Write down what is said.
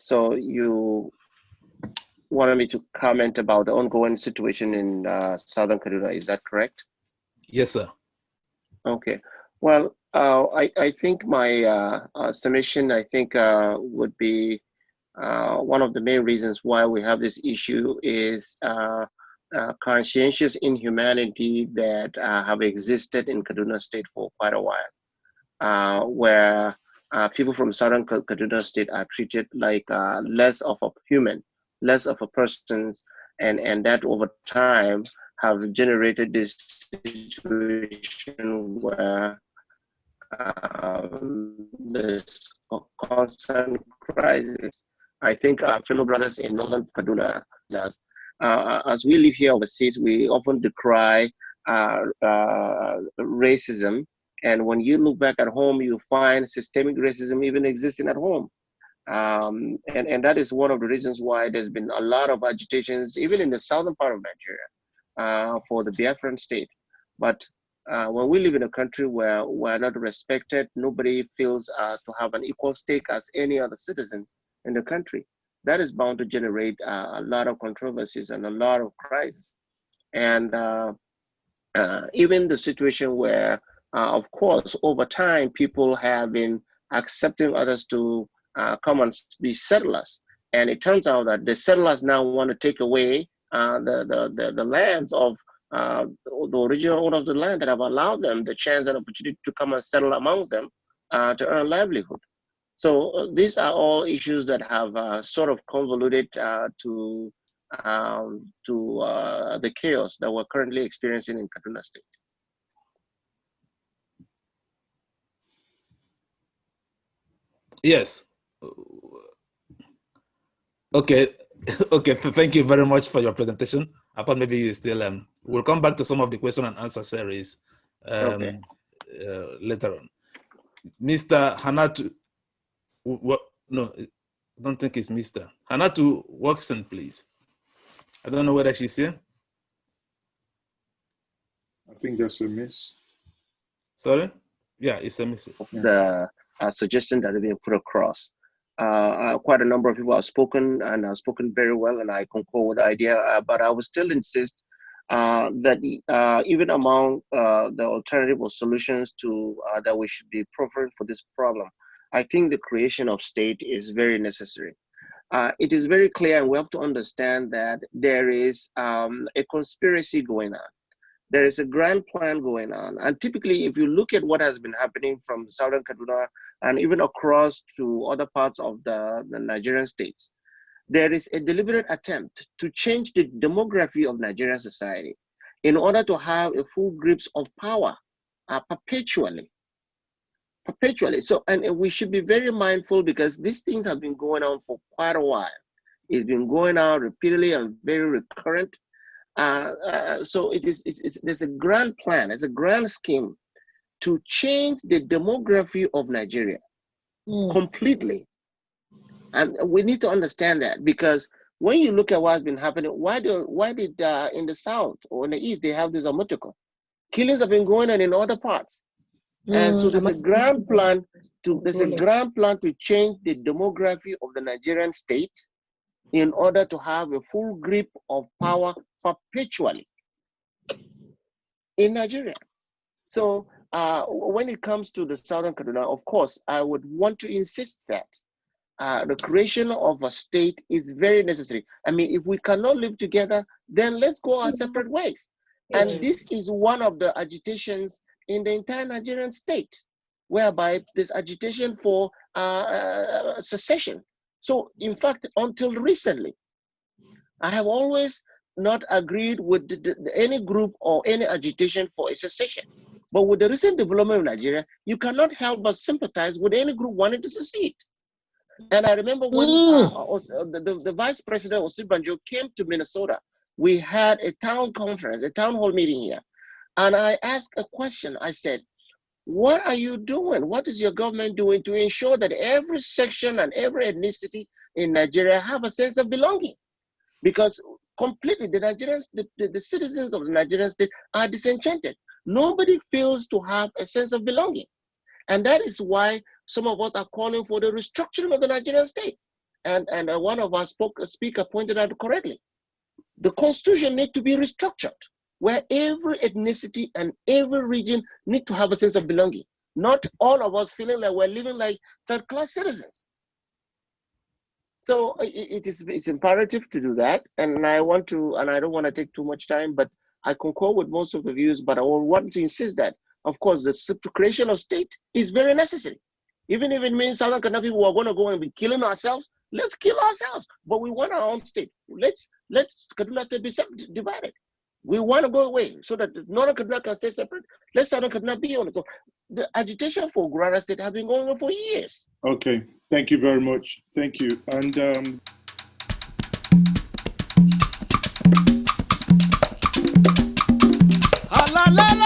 So you wanted me to comment about the ongoing situation in Southern Kaduna. Is that correct? Yes, sir. Okay. Well, I think my submission, I think, would be one of the main reasons why we have this issue is conscientious inhumanity that have existed in Kaduna State for quite a while, where people from Southern Kaduna State are treated like less of a human, less of a persons, and that over time have generated this situation where this constant crisis. I think our fellow brothers in Northern Kaduna, as we live here overseas, we often decry racism. And when you look back at home, you find systemic racism even existing at home. And that is one of the reasons why there's been a lot of agitations, even in the southern part of Nigeria, for the Biafran state. But when we live in a country where we're not respected, nobody feels to have an equal stake as any other citizen in the country, that is bound to generate a lot of controversies and a lot of crises. And even the situation where, of course, over time, people have been accepting others to come and be settlers. And it turns out that the settlers now want to take away the lands of the original owners of the land that have allowed them the chance and opportunity to come and settle amongst them to earn a livelihood. So these are all issues that have sort of convoluted to the chaos that we're currently experiencing in Kaduna State. Yes. Okay. Okay. Thank you very much for your presentation. I thought maybe you still we'll come back to some of the question and answer series Okay. Later on. Mr. Hanatu, no, I don't think it's Mr. Hanatu Watson, please. I don't know whether she's here. I think that's a miss. Sorry? Yeah, it's a miss. The suggestion that are being put across. Quite a number of people have spoken and have spoken very well, and I concur with the idea, but I would still insist that even among the alternative or solutions to that we should be preferring for this problem, I think the creation of state is very necessary. It is very clear, and we have to understand that there is a conspiracy going on. There is a grand plan going on. And typically, if you look at what has been happening from Southern Kaduna and even across to other parts of the Nigerian states, there is a deliberate attempt to change the demography of Nigerian society in order to have a full grip of power perpetually. So, and we should be very mindful because these things have been going on for quite a while. It's been going on repeatedly and very recurrent. So there's a grand plan, there's a grand scheme to change the demography of Nigeria completely. And we need to understand that, because when you look at what's been happening, why did in the south or in the east they have this Omotoko? Killings have been going on in other parts. And so there's a grand plan to change the demography of the Nigerian state in order to have a full grip of power perpetually in Nigeria. So when it comes to the Southern Kaduna, of course, I would want to insist that the creation of a state is very necessary. I mean, if we cannot live together, then let's go our separate ways. And this is one of the agitations in the entire Nigerian state, whereby there's agitation for secession. So, in fact, until recently, I have always not agreed with any group or any agitation for a secession. But with the recent development of Nigeria, you cannot help but sympathize with any group wanting to secede. And I remember when the Vice President Osibanjo came to Minnesota, we had a town conference, a town hall meeting here. And I asked a question. I said, what are you doing? What is your government doing to ensure that every section and every ethnicity in Nigeria have a sense of belonging? Because completely the Nigerians, the citizens of the Nigerian state are disenchanted. Nobody feels to have a sense of belonging. And that is why some of us are calling for the restructuring of the Nigerian state. and one of our speaker pointed out correctly. The Constitution needs to be restructured, where every ethnicity and every region need to have a sense of belonging. Not all of us feeling like we're living like third-class citizens. So it's imperative to do that, and I don't want to take too much time, but I concur with most of the views, but I want to insist that, of course, the creation of state is very necessary. Even if it means Southern Kaduna people are going to go and be killing ourselves, let's kill ourselves. But we want our own state. Let's Kaduna State be divided. We want to go away so that Northern Kaduna can stay separate. Let Southern Kaduna be on it. So the agitation for Gurara State has been going on for years. Okay, thank you very much. Thank you. And la la la